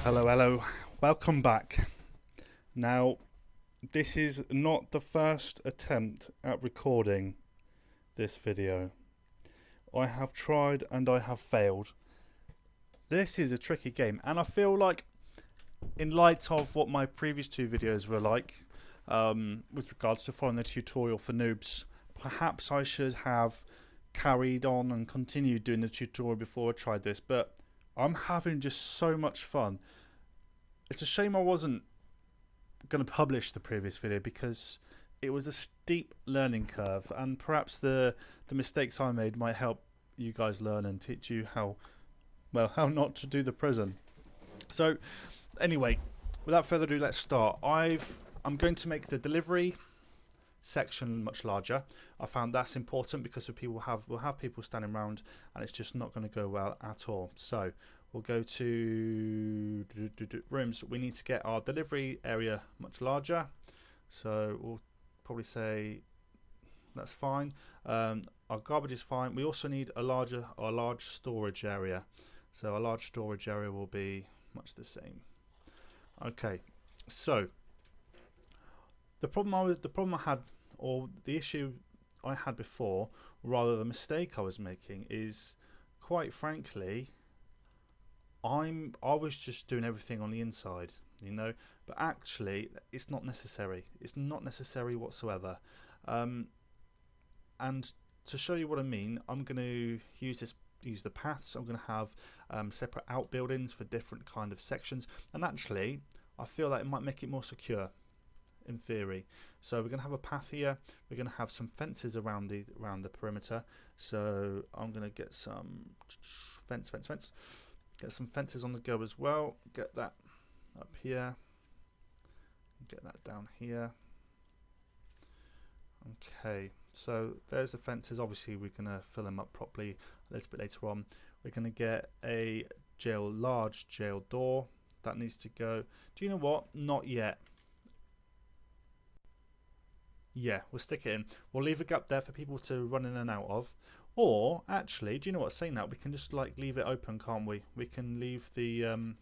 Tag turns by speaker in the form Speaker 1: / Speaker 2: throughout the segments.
Speaker 1: Hello, hello. Welcome back. Now, this is not the first attempt at recording this video. I have tried and I have failed. This is a tricky game, and I feel like, in light of what my previous two videos were like, with regards to following the tutorial for noobs, perhaps I should have carried on and continued doing the tutorial before I tried this, but I'm having just so much fun. It's a shame I wasn't going to publish the previous video because it was a steep learning curve, and perhaps the mistakes I made might help you guys learn and teach you how not to do the prison. So anyway, without further ado, let's start. I'm going to make the delivery section much larger. I found that's important because we'll have people standing around and it's just not going to go well at all. So we'll go to rooms. We need to get our delivery area much larger. So we'll probably say that's fine. Our garbage is fine. We also need a large storage area. So a large storage area will be much the same. Okay, so the problem I had, or the issue I had before, or rather the mistake I was making, is quite frankly, I was just doing everything on the inside, but actually it's not necessary. It's not necessary whatsoever. And to show you what I mean, I'm going to use the paths. I'm going to have separate outbuildings for different kind of sections, and actually I feel like it might make it more secure in theory. So we're going to have a path here. We're going to have some fences around the perimeter. So I'm going to get some fence. Get some fences on the go as well. Get that up here. Get that down here. Okay, so there's the fences. Obviously we're going to fill them up properly a little bit later on. We're going to get a large jail door. That needs to go. Do you know what? Not yet. Yeah, we'll stick it in. We'll leave a gap there for people to run in and out of. Or, actually, do you know what? Saying that, we can just leave it open, can't we? We can leave the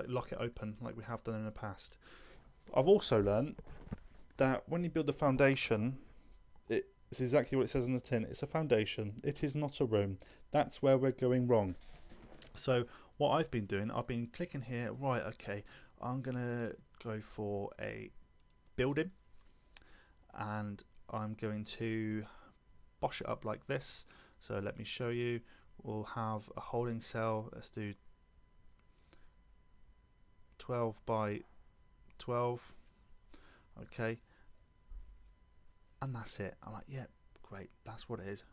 Speaker 1: lock it open like we have done in the past. I've also learned that when you build the foundation, it's exactly what it says on the tin. It's a foundation. It is not a room. That's where we're going wrong. So what I've been doing, I've been clicking here. Right, okay, I'm gonna go for a building, and I'm going to bosh it up like this. So let me show you. We'll have a holding cell. Let's do 12 by 12. Okay, and that's it. I'm like, yeah, great, that's what it is.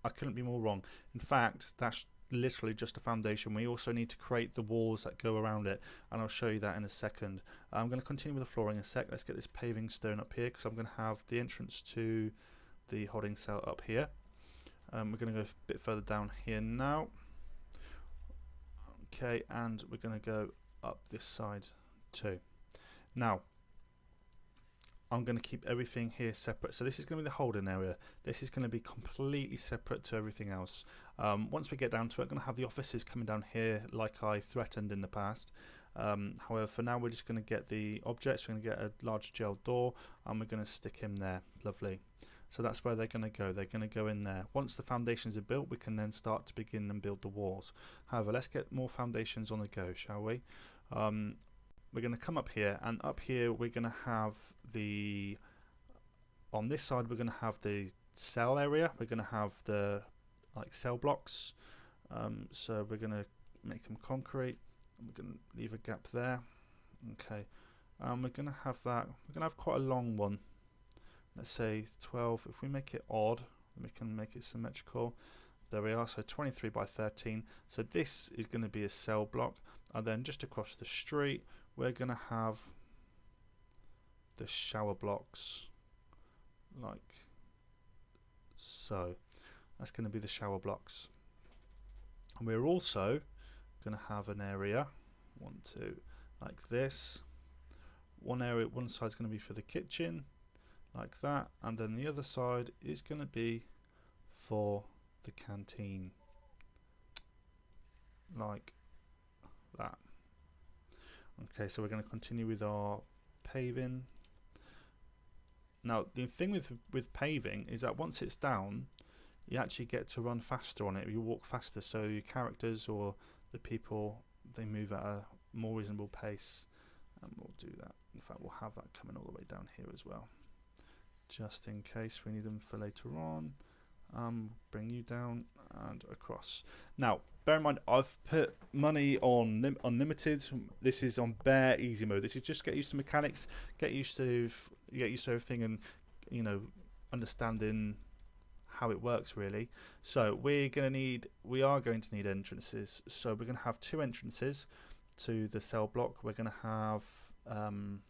Speaker 1: I couldn't be more wrong. In fact, that's literally just a foundation. We also need to create the walls that go around it, and I'll show you that in a second. I'm going to continue with the flooring in a sec. Let's get this paving stone up here because I'm going to have the entrance to the holding cell up here. We're going to go a bit further down here now. Okay, and we're going to go up this side too. Now I'm going to keep everything here separate. So this is going to be the holding area. This is going to be completely separate to everything else. Once we get down to it, I'm going to have the offices coming down here like I threatened in the past. However, for now we're just going to get the objects. We're going to get a large gel door and we're going to stick him there. Lovely. So that's where they're going to go. They're going to go in there. Once the foundations are built, we can then start to begin and build the walls. However, let's get more foundations on the go, shall we? We're going to come up here, and up here we're going to have on this side we're going to have the cell area. We're going to have the cell blocks. So we're going to make them concrete. We're going to leave a gap there. Okay, we're going to have that. We're going to have quite a long one. Let's say 12. If we make it odd, we can make it symmetrical. There we are. So 23 by 13. So this is going to be a cell block, and then just across the street we're going to have the shower blocks like so. That's going to be the shower blocks, and we're also going to have an area like this. One side's going to be for the kitchen like that, and then the other side is going to be for the canteen like that. Okay, so we're going to continue with our paving. Now the thing with paving is that once it's down, you actually get to run faster on it. You walk faster, so your characters or the people, they move at a more reasonable pace, and we'll do that. In fact, we'll have that coming all the way down here as well, just in case we need them for later on. Bring you down and across. Now, bear in mind, I've put money on unlimited. This is on bare easy mode. This is just get used to mechanics, get used to everything, and understanding how it works really. So we are going to need entrances. So we're going to have 2 entrances to the cell block. We're going to have an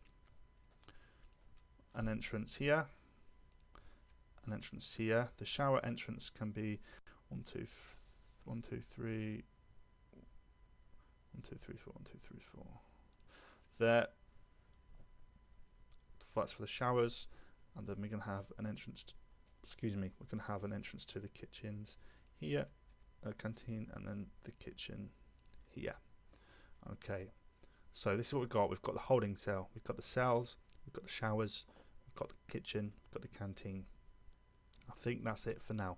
Speaker 1: entrance here. An entrance here. The shower entrance can be 1, 2, 3, 1, 2, 3, 4, 1, 2, 3, 4. There. That's for the showers, and then we're going to have an entrance. We're going to have an entrance to the kitchens here, a canteen, and then the kitchen here. Okay. So this is what we've got. We've got the holding cell. We've got the cells. We've got the showers. We've got the kitchen. We've got the canteen. I think that's it for now.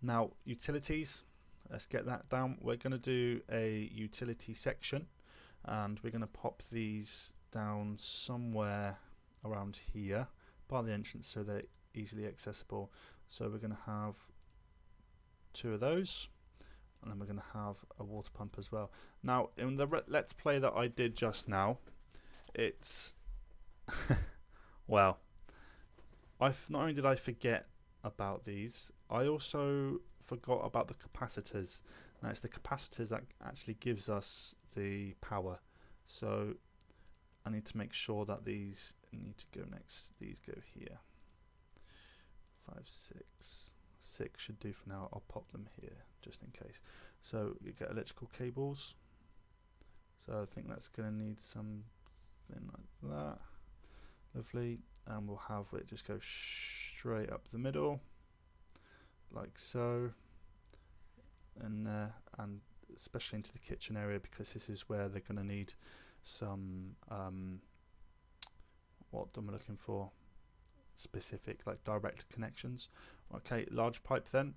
Speaker 1: Now, utilities, let's get that down. We're going to do a utility section, and we're going to pop these down somewhere around here by the entrance so they're easily accessible. So we're going to have 2 of those, and then we're going to have a water pump as well. Now, in the Let's Play that I did just now, it's well, not only did I forget about these, I also forgot about the capacitors. Now it's the capacitors that actually gives us the power, so I need to make sure that these need to go next. These go here. 5, 6 should do for now. I'll pop them here just in case. So you get electrical cables, so I think that's going to need something like that. Lovely. And we'll have it just go straight up the middle like so, and especially into the kitchen area, because this is where they're going to need some what am I looking for, specific like direct connections. Okay, large pipe then,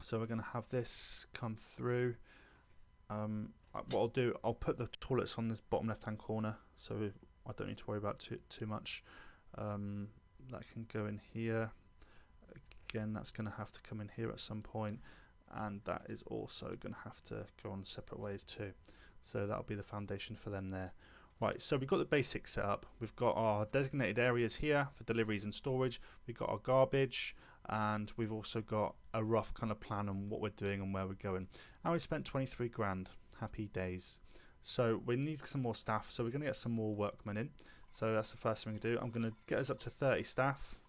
Speaker 1: so we're going to have this come through. What I'll do, I'll put the toilets on the bottom left hand corner, so I don't need to worry about too much. That can go in here. Again, that's going to have to come in here at some point, and that is also going to have to go on separate ways too. So that'll be the foundation for them there. Right, so we've got the basics set up. We've got our designated areas here for deliveries and storage. We've got our garbage, and we've also got a rough kind of plan on what we're doing and where we're going. And we spent 23 grand. Happy days. So we need some more staff, so we're going to get some more workmen in. So that's the first thing we do. I'm going to get us up to 30 staff,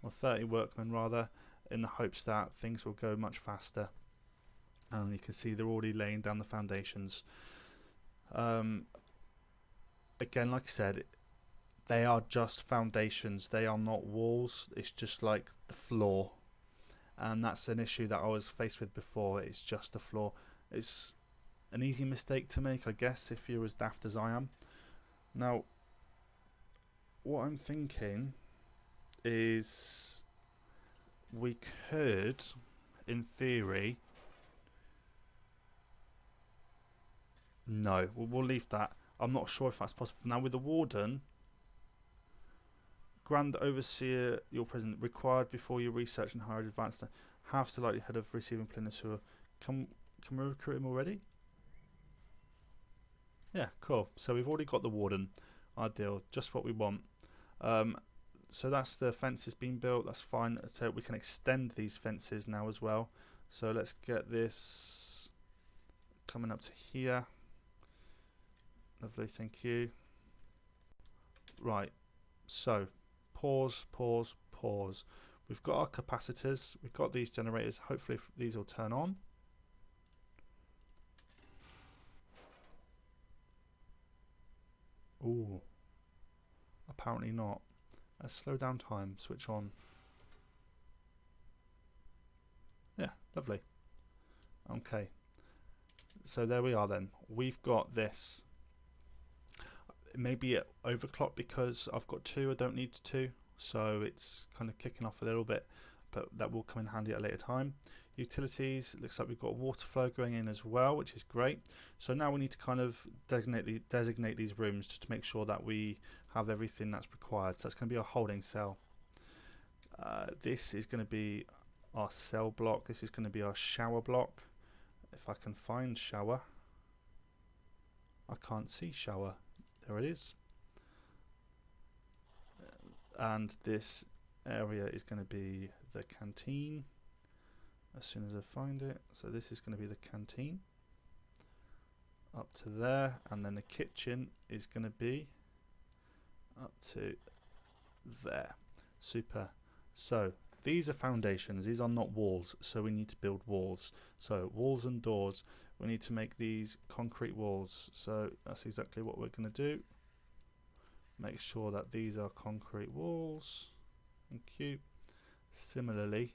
Speaker 1: or 30 workmen rather, in the hopes that things will go much faster. And you can see they're already laying down the foundations. Again, like I said, they are just foundations. They are not walls. It's just like the floor. And that's an issue that I was faced with before. It's just the floor. It's an easy mistake to make, I guess, if you're as daft as I am. Now, what I'm thinking is we could, in theory, no, we'll leave that. I'm not sure if that's possible. Now, with the warden, Grand Overseer, your president, required before you research and hire advanced, halves the likelihood of receiving plenus who are. Can we recruit him already? Yeah, cool. So we've already got the warden. Ideal, just what we want. So that's the fences being built. That's fine. So we can extend these fences now as well. So let's get this coming up to here. Lovely, thank you. Right, so pause. We've got our capacitors. We've got these generators. Hopefully these will turn on. Ooh, apparently not. Let's slow down time, switch on. Yeah, lovely. Okay, so there we are then. We've got this. Maybe it overclocked because I've got two, I don't need two, so it's kind of kicking off a little bit, but that will come in handy at a later time. Utilities, it looks like we've got water flow going in as well, which is great. So now we need to kind of designate these rooms just to make sure that we have everything that's required. So it's going to be our holding cell. This is going to be our cell block. This is going to be our shower block. If I can find shower. I can't see shower. There it is. And this area is going to be the canteen as soon as I find it. So this is going to be the canteen up to there, and then the kitchen is going to be up to there. Super. So these are foundations, these are not walls, so we need to build walls. So walls and doors, we need to make these concrete walls. So that's exactly what we're going to do. Make sure that these are concrete walls. Thank you. Similarly,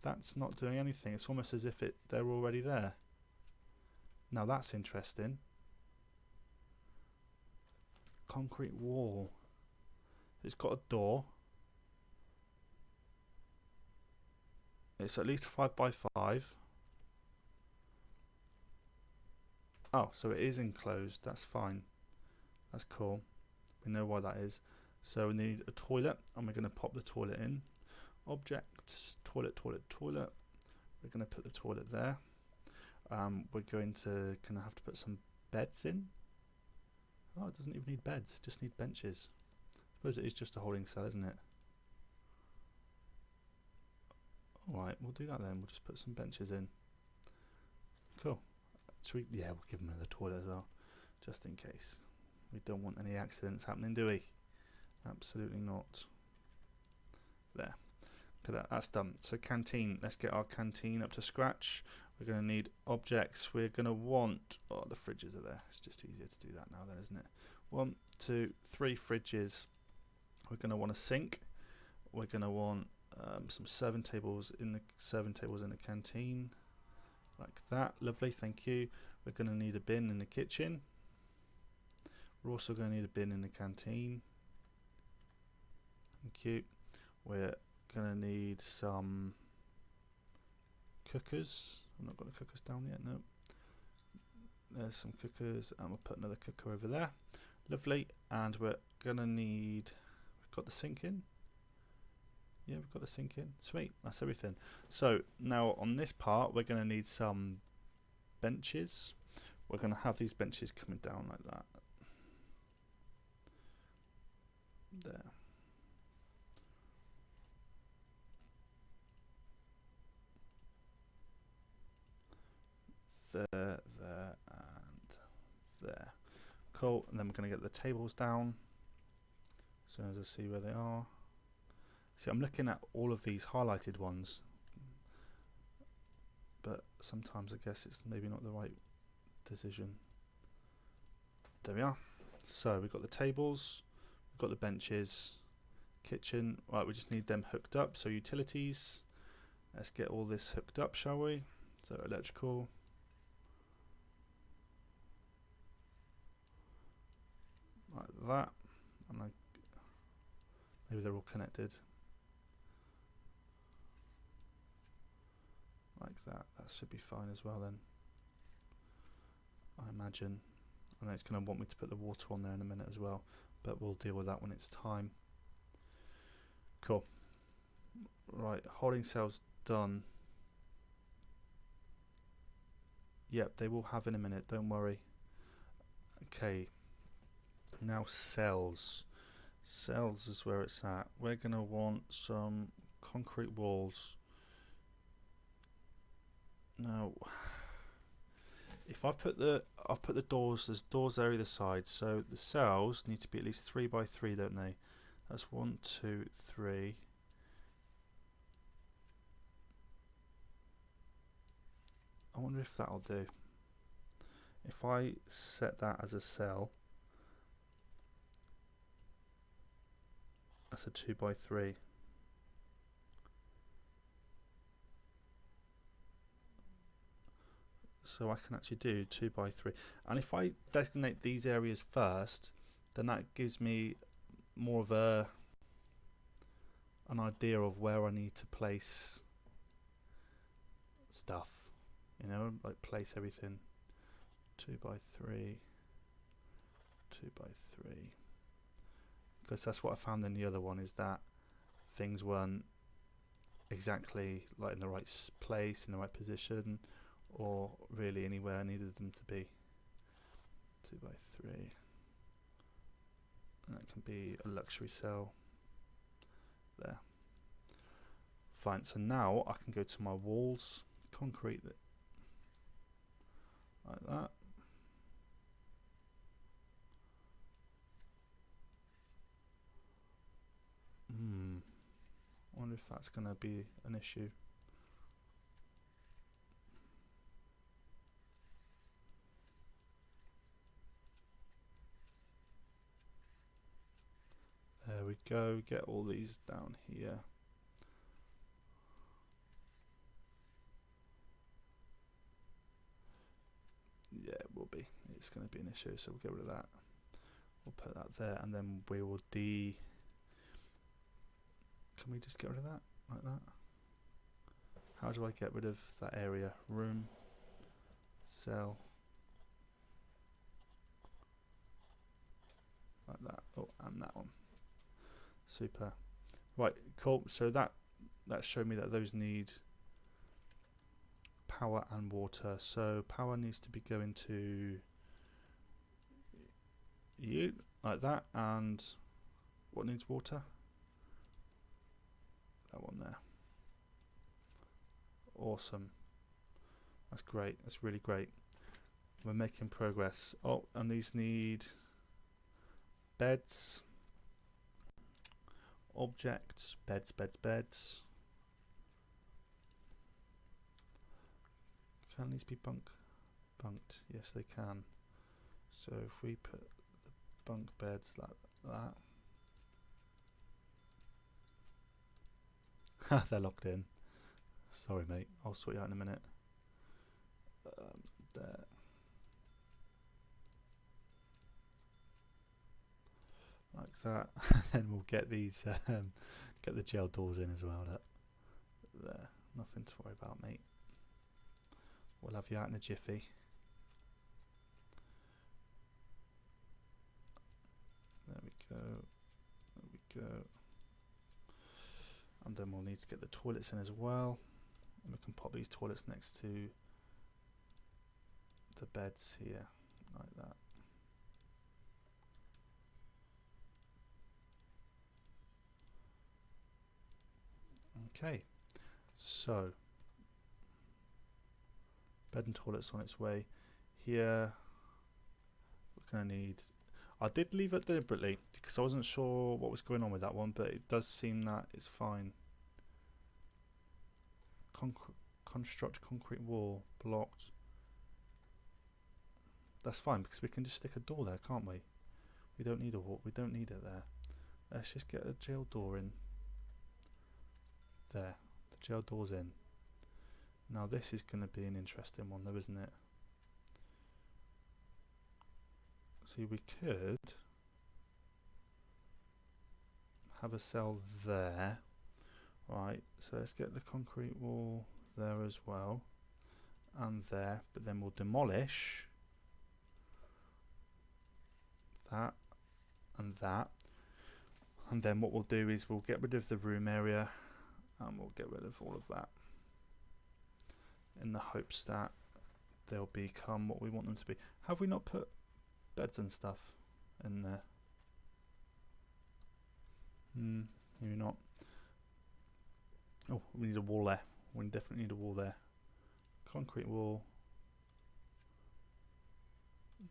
Speaker 1: that's not doing anything. It's almost as if they're already there. Now that's interesting. Concrete wall. It's got a door. It's at least 5 by 5. Oh, so it is enclosed. That's fine. That's cool. We know why that is. So we need a toilet, and we're going to pop the toilet in. Objects, toilet, toilet, toilet. We're going to put the toilet there. We're going to have to put some beds in. Oh, it doesn't even need beds, just need benches. I suppose it is just a holding cell, isn't it? Alright, we'll do that then. We'll just put some benches in. Cool. Yeah, we'll give them another toilet as well, just in case. We don't want any accidents happening, do we? Absolutely not. There. Okay, that's done. So canteen. Let's get our canteen up to scratch. We're going to need objects. We're going to want... Oh, the fridges are there. It's just easier to do that now then, isn't it? 1, 2, 3 fridges. We're going to want a sink. We're going to want some serving tables in the canteen. Like that. Lovely, thank you. We're going to need a bin in the kitchen. We're also going to need a bin in the canteen. Thank you. We're going to need some cookers. I've not got the cookers down yet, no. There's some cookers, and we'll put another cooker over there. Lovely. And we're going to need... We've got the sink in. Yeah, we've got the sink in. Sweet, that's everything. So now on this part, we're going to need some benches. We're going to have these benches coming down like that. There. There, and there. Cool, and then we're going to get the tables down as soon as I see where they are. See, I'm looking at all of these highlighted ones, but sometimes I guess it's maybe not the right decision. There we are. So we've got the tables, we've got the benches, kitchen. Right, we just need them hooked up. So utilities, let's get all this hooked up, shall we? So electrical. Like that, and maybe they're all connected like that. That should be fine as well then, I imagine. And it's going to want me to put the water on there in a minute as well, but we'll deal with that when it's time. Cool. Right, holding cells done. Yep, they will have in a minute, don't worry. Okay. Now cells. Cells is where it's at. We're going to want some concrete walls. Now, if I've put the doors, there's doors there either side. So the cells need to be at least 3 by 3, don't they? That's 1, 2, 3. I wonder if that'll do. If I set that as a cell. That's a 2 by 3. so I can actually do 2 by 3. And if I designate these areas first, then that gives me more of an idea of where I need to place stuff, you know, like place everything. 2 by 3, 2 by 3, because that's what I found in the other one, is that things weren't exactly like in the right place, in the right position, or really anywhere I needed them to be. 2 by 3, and that can be a luxury cell there. Fine, so now I can go to my walls, concrete it like that. I wonder if that's going to be an issue. There we go, get all these down here. Yeah, it will be. It's going to be an issue, so we'll get rid of that. We'll put that there, and then we will can we just get rid of that, like that? How do I get rid of that area? Room, cell, like that. Oh, and that one. Super. Right, cool. So that showed me that those need power and water. So power needs to be going to you, like that. And what needs water? That one there. Awesome. That's great. That's really great. We're making progress. Oh, and these need beds, objects, beds, beds, beds. Can these be bunked? Yes, they can. So if we put the bunk beds like that. They're locked in. Sorry, mate. I'll sort you out in a minute. There. Like that. And we'll get these, get the gel doors in as well. There. Nothing to worry about, mate. We'll have you out in a jiffy. There we go. There we go. And then we'll need to get the toilets in as well. And we can pop these toilets next to the beds here, like that. Okay, so bed and toilets on its way. Here we're going to need, I did leave it deliberately because I wasn't sure what was going on with that one, but it does seem that it's fine. Construct concrete wall blocked. That's fine because we can just stick a door there, can't we? We don't need a wall, we don't need it there. Let's just get a jail door in. There, the jail door's in. Now this is going to be an interesting one though, isn't it? See, we could have a cell there. Right, so let's get the concrete wall there as well. And there, but then we'll demolish that and that. And then what we'll do is we'll get rid of the room area and we'll get rid of all of that in the hopes that they'll become what we want them to be. Have we not put beds and stuff in there? Maybe not. Oh, we need a wall there. We definitely need a wall there. Concrete wall.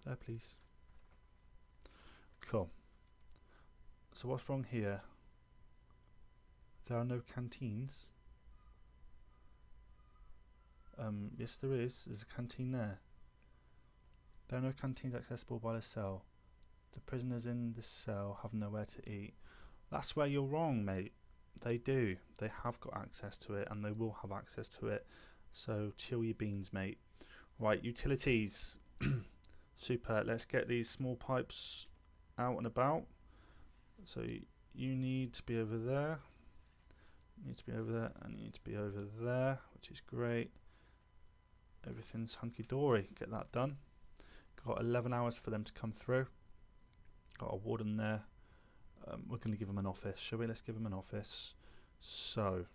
Speaker 1: There, please. Cool. So what's wrong here? There are no canteens. Yes, there is. There's a canteen there. There are no canteens accessible by the cell. The prisoners in this cell have nowhere to eat. That's where you're wrong, mate. They do. They have got access to it, and they will have access to it. So chill your beans, mate. Right, utilities. Super. Let's get these small pipes out and about. So you need to be over there. You need to be over there, and you need to be over there, which is great. Everything's hunky-dory. Get that done. Got 11 hours for them to come through. Got a warden there. We're going to give them an office, shall we? Let's give them an office. So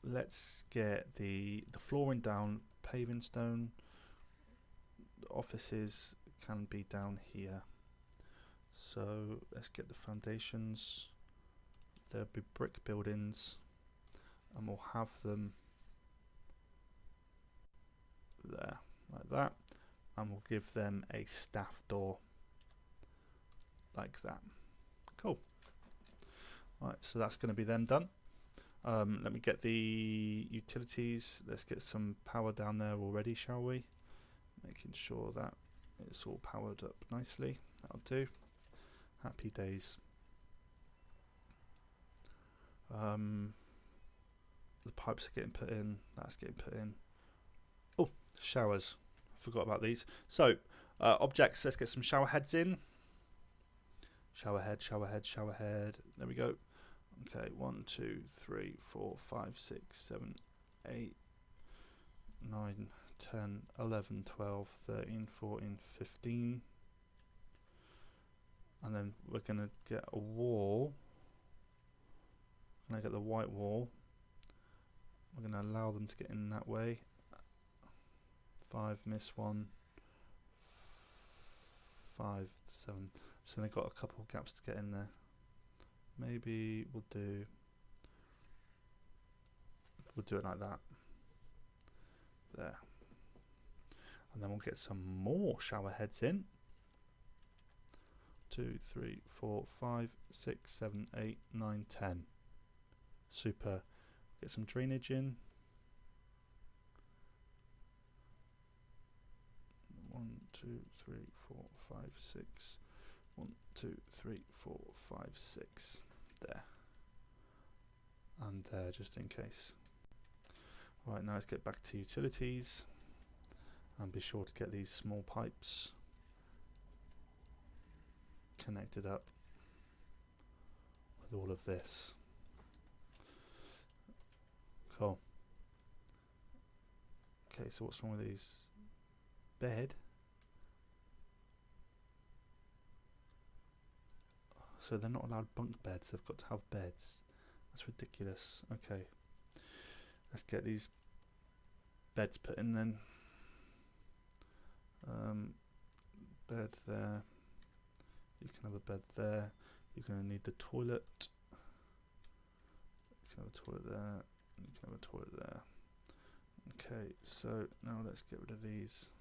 Speaker 1: let's get the flooring down, paving stone. The offices can be down here. So let's get the foundations. There'll be brick buildings, and we'll have them there, like that. And we'll give them a staff door, like that. Cool. Right, so that's going to be them done. Let me get the utilities. Let's get some power down there already, shall we? Making sure that it's all powered up nicely. That'll do. Happy days. The pipes are getting put in. That's getting put in. Oh, showers. I forgot about these. So, objects. Let's get some shower heads in. Shower head, shower head, shower head. There we go. Okay, 1, 2, 3, 4, 5, 6, 7, 8, 9, 10, 11, 12, 13, 14, 15. And then we're going to get a wall. We're going to get the white wall. We're going to allow them to get in that way. 5, miss 1. 5, 7. So they've got a couple of gaps to get in there. Maybe we'll do it like that. There. And then we'll get some more shower heads in. 2, 3, 4, 5, 6, 7, 8, 9, 10. Super. Get some drainage in. 1, 2, 3, 4, 5, 6. 1, 2, 3, 4, 5, 6. There. And there, just in case. Right, now let's get back to utilities. And be sure to get these small pipes connected up with all of this. Cool. Okay, so what's wrong with these? Bed. So they're not allowed bunk beds, they've got to have beds. That's ridiculous. Okay. Let's get these beds put in then. Bed there. You can have a bed there. You're going to need the toilet. You can have a toilet there. You can have a toilet there. Okay, so now let's get rid of these.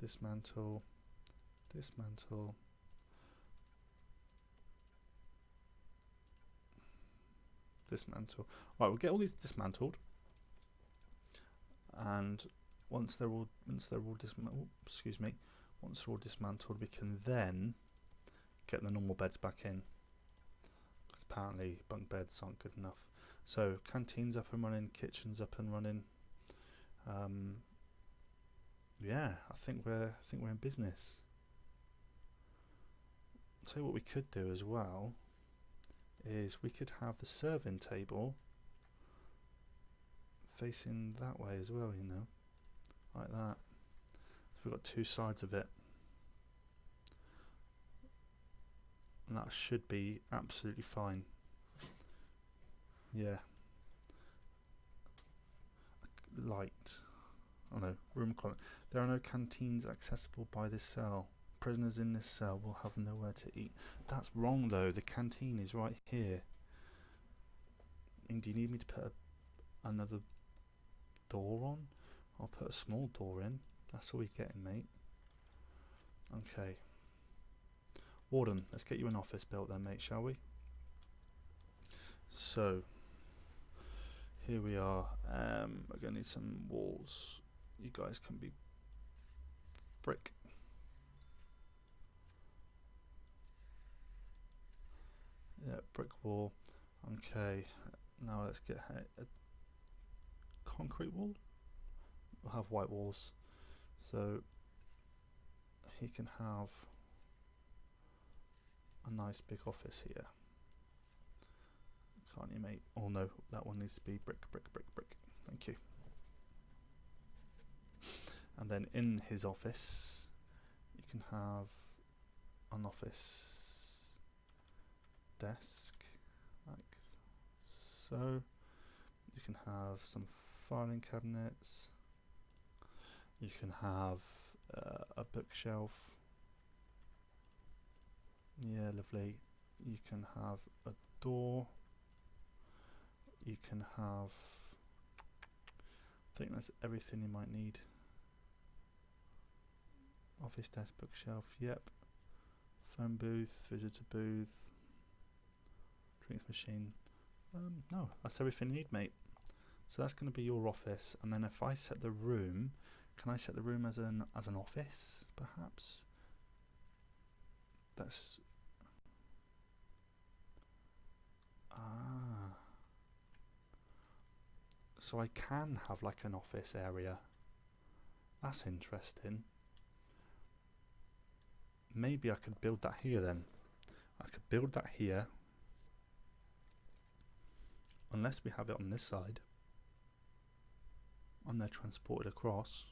Speaker 1: Dismantle. Dismantle. Dismantle. Right, we'll get all these dismantled, and once they're all dismantled, once they're all dismantled, we can then get the normal beds back in. Because apparently bunk beds aren't good enough. So canteen's up and running, kitchen's up and running. Yeah, I think we're in business. I'll tell you what we could do as well is we could have the serving table facing that way as well, you know, like that. So we've got two sides of it, and that should be absolutely fine. Yeah. Light. Oh no, room requirement. There are no canteens accessible by this cell. Prisoners in this cell will have nowhere to eat. That's wrong though, the canteen is right here. And do you need me to put another door on? I'll put a small door in. That's all you're getting, mate. Okay. Warden, let's get you an office built then, mate, shall we? So, here we are. We're going to need some walls. You guys can be brick. Yeah, brick wall. Okay, now let's get concrete wall. We'll have white walls. So he can have a nice big office here. Can't you, mate? Oh no, that one needs to be brick, brick, brick, brick. Thank you. And then in his office, you can have an office desk, like so. You can have some filing cabinets. You can have a bookshelf. Yeah, lovely. You can have a door. You can have, I think that's everything you might need. Office desk, bookshelf, yep. Phone booth, visitor booth, drinks machine. No, that's everything you need, mate. So that's going to be your office. And then if I set the room, can I set the room as an office, perhaps? That's so I can have like an office area. That's interesting. Maybe I could build that here then. I could build that here. Unless we have it on this side. And they're transported across.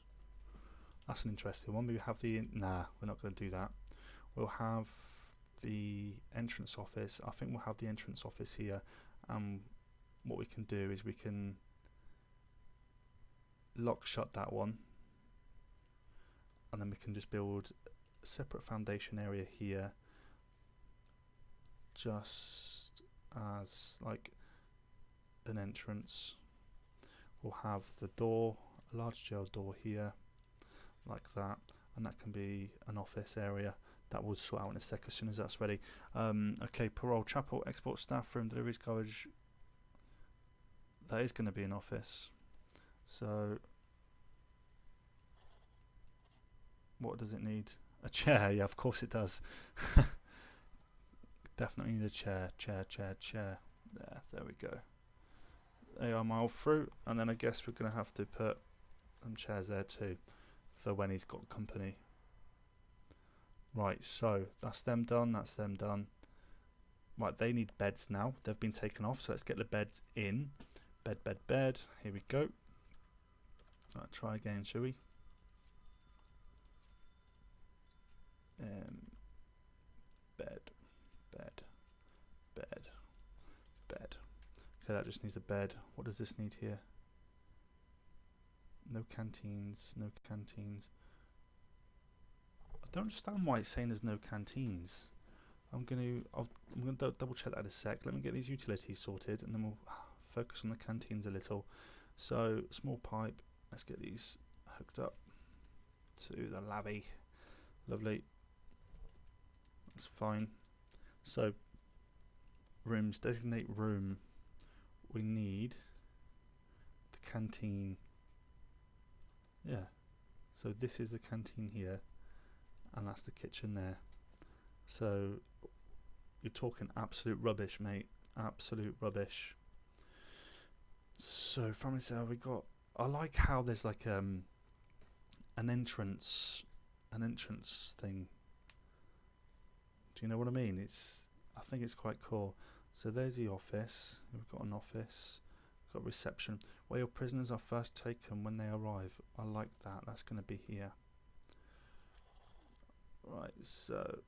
Speaker 1: That's an interesting one. Maybe have the... Nah, we're not going to do that. We'll have the entrance office. I think we'll have the entrance office here. What we can do is we can lock shut that one. And then we can just build a separate foundation area here. Just as like an entrance. We'll have the door, a large jail door here, like that, and that can be an office area. That will sort out in a sec as soon as that's ready. Okay, parole, chapel, export staff room, deliveries, college. That is going to be an office. So, what does it need? A chair, yeah, of course it does. Definitely need a chair. There we go. They are my old fruit, and then I guess we're going to have to put some chairs there too for when he's got company. Right, so that's them done, that's them done. Right, they need beds now. They've been taken off, so let's get the beds in. Bed. Here we go. Right, try again, shall we? Bed. Okay, that just needs a bed. What does this need here? No canteens. I don't understand why it's saying there's no canteens. I'm gonna double check that in a sec. Let me get these utilities sorted, and then we'll focus on the canteens a little. So, small pipe. Let's get these hooked up to the lavvy. Lovely. That's fine. So, rooms, designate room. We need the canteen. Yeah. So this is the canteen here, and that's the kitchen there. So you're talking absolute rubbish, mate. Absolute rubbish. So family cell, we got. I like how there's like an entrance thing. Do you know what I mean? I think it's quite cool. So there's the office. We've got an office. We've got reception. Where your prisoners are first taken when they arrive. I like that. That's going to be here. Right, so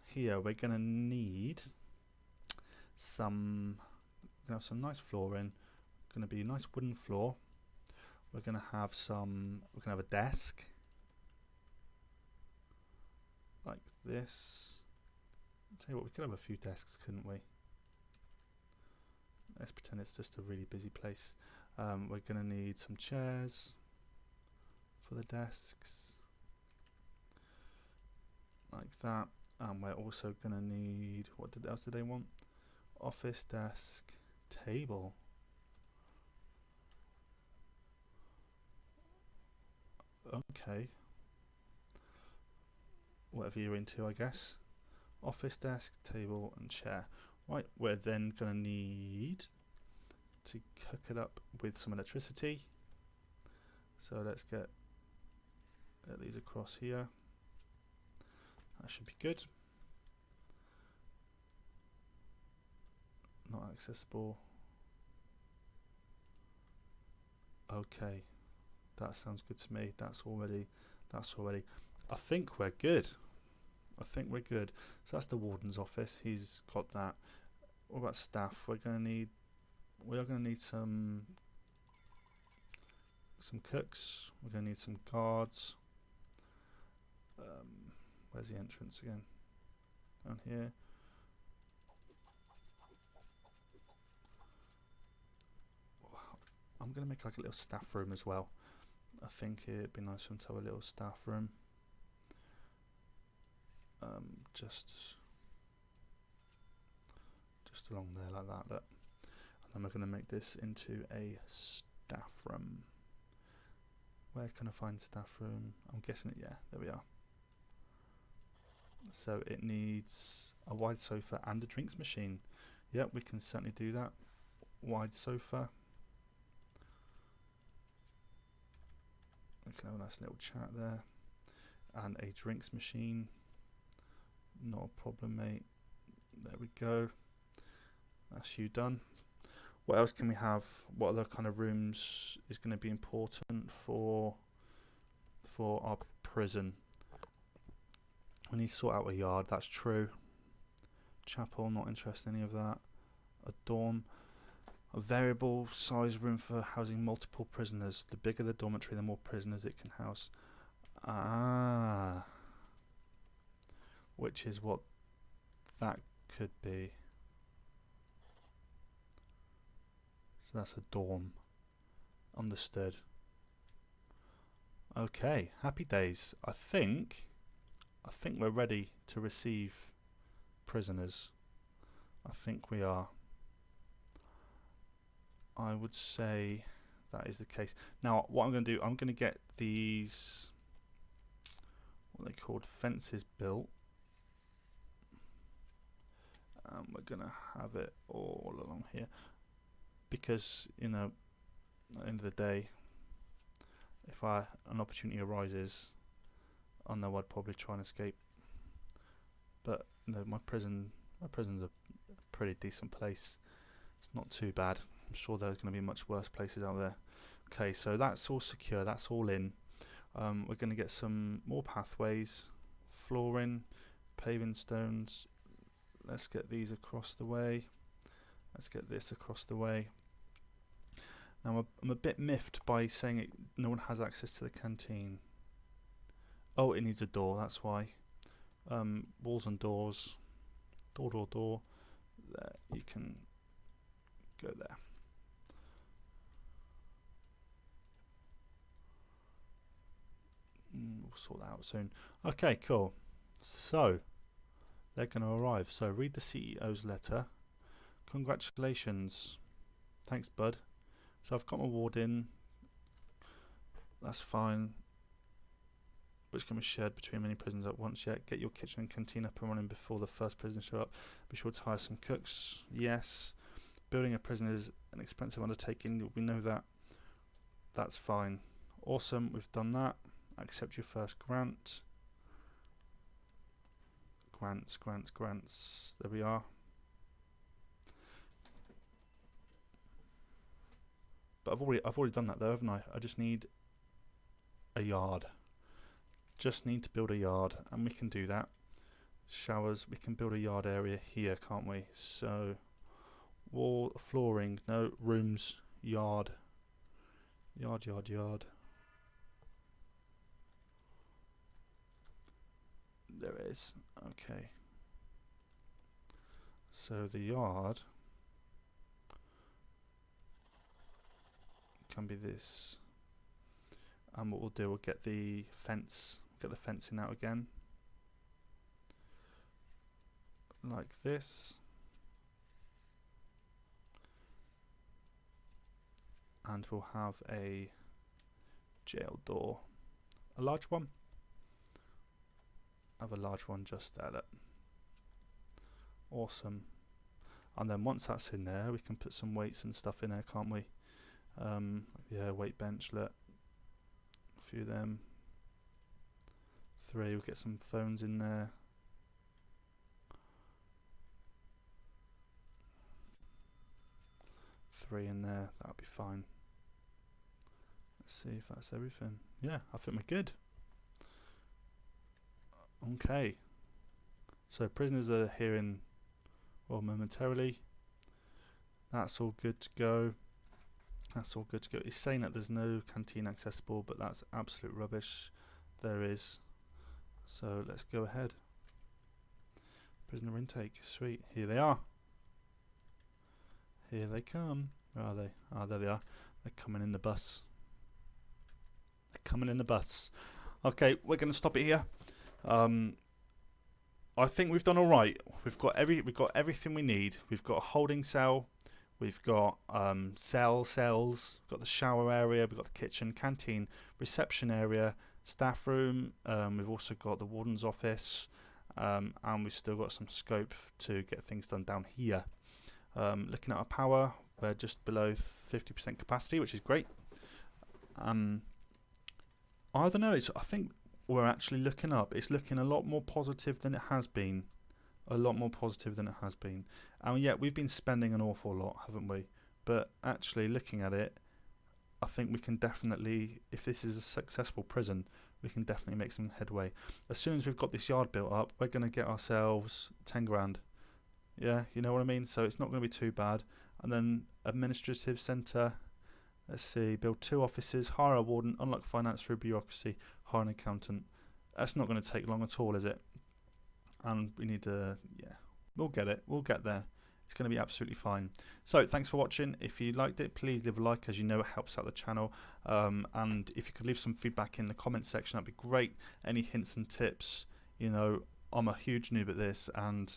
Speaker 1: here we're going to need some. We're going to have some nice flooring. Going to be a nice wooden floor. We're going to have some. We're going to have a desk like this. I'll tell you what, we could have a few desks, couldn't we? Let's pretend it's just a really busy place. We're going to need some chairs for the desks, like that. And we're also going to need, what else did they want? Office desk, table. Okay. Whatever you're into, I guess. Office desk, table and chair. Right, we're then going to need to hook it up with some electricity. So let's get these across here. That should be good. Not accessible. Okay, that sounds good to me. That's already. I think we're good. So that's the warden's office. He's got that. What about staff? We are going to need some cooks. We're going to need some guards. Where's the entrance again? Down here. I'm going to make like a little staff room as well. I think it'd be nice for them to have a little staff room. Just along there like that. Look. And then we're going to make this into a staff room. Where can I find staff room? I'm guessing it, yeah, there we are. So it needs a wide sofa and a drinks machine. Yep, we can certainly do that. Wide sofa. We can have a nice little chat there. And a drinks machine. Not a problem, mate. There we go. That's you done. What else can we have? What other kind of rooms is going to be important for our prison? We need to sort out a yard, that's true. Chapel, not interested in any of that. A dorm. A variable size room for housing multiple prisoners. The bigger the dormitory, the more prisoners it can house. Ah. Which is what that could be. So that's a dorm. Understood. Okay, happy days. I think we're ready to receive prisoners. I think we are. I would say that is the case. Now, what I'm going to do, I'm going to get these, what they called, fences built. And we're going to have it all along here. Because, you know, at the end of the day, if an opportunity arises, I know I'd probably try and escape. But, you know, my prison's a pretty decent place. It's not too bad. I'm sure there's going to be much worse places out there. Okay, so that's all secure. That's all in. We're going to get some more pathways, flooring, paving stones. Let's get these across the way. Let's get this across the way. Now I'm a bit miffed by saying no one has access to the canteen. Oh, it needs a door, that's why. Walls and doors. Door. There, you can go there. We'll sort that out soon. Okay, cool. So, they're going to arrive. So, read the CEO's letter. Congratulations. Thanks, bud. So, I've got my ward in. That's fine. Which can be shared between many prisons at once. Yet, get your kitchen and canteen up and running before the first prison show up. Be sure to hire some cooks. Yes. Building a prison is an expensive undertaking. We know that. That's fine. Awesome. We've done that. Accept your first grant. Grants. There we are. But I've already done that though, haven't I? I just need a yard. Just need to build a yard, and we can do that. Showers. We can build a yard area here, can't we? So, wall, flooring. No, rooms. Yard. Yard. There it is. Okay. So the yard can be this. And what we'll do, we'll get the fencing out again. Like this. And we'll have a jail door. A large one. Have a large one just there. Look. Awesome. And then once that's in there, we can put some weights and stuff in there, can't we? Yeah, weight bench, look. A few of them. 3, we'll get some phones in there. Three in there, that'll be fine. Let's see if that's everything. Yeah, I think we're good. Okay. So prisoners are here in, well, momentarily. That's all good to go. That's all good to go. It's saying that there's no canteen accessible, but that's absolute rubbish. There is. So let's go ahead. Prisoner intake. Sweet. Here they are. Here they come. Where are they? Ah, there they are. They're coming in the bus. They're coming in the bus. Okay, we're going to stop it here. I think we've done all right. We've got everything we need. We've got a holding cell. We've got cells. We've got the shower area. We've got the kitchen, canteen, reception area, staff room. We've also got the warden's office, and we've still got some scope to get things done down here. Looking at our power, we're just below 50% capacity, which is great. I don't know. I think we're actually looking up. It's looking a lot more positive than it has been. A lot more positive than it has been. And yet we've been spending an awful lot, haven't we? But actually looking at it, I think we can definitely, if this is a successful prison, we can definitely make some headway. As soon as we've got this yard built up, we're going to get ourselves 10 grand. Yeah, you know what I mean? So it's not going to be too bad. And then administrative centre. Let's see, build 2 offices, hire a warden, unlock finance through bureaucracy, hire an accountant. That's not going to take long at all, is it? And we need to, yeah, we'll get it. We'll get there. It's going to be absolutely fine. So thanks for watching. If you liked it, please leave a like. As you know, it helps out the channel. And if you could leave some feedback in the comment section, that'd be great. Any hints and tips? You know, I'm a huge noob at this, and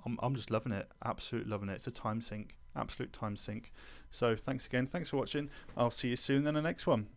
Speaker 1: I'm just loving it. Absolutely loving it. It's a time sink. Absolute time sink. So thanks again. Thanks for watching. I'll see you soon in the next one.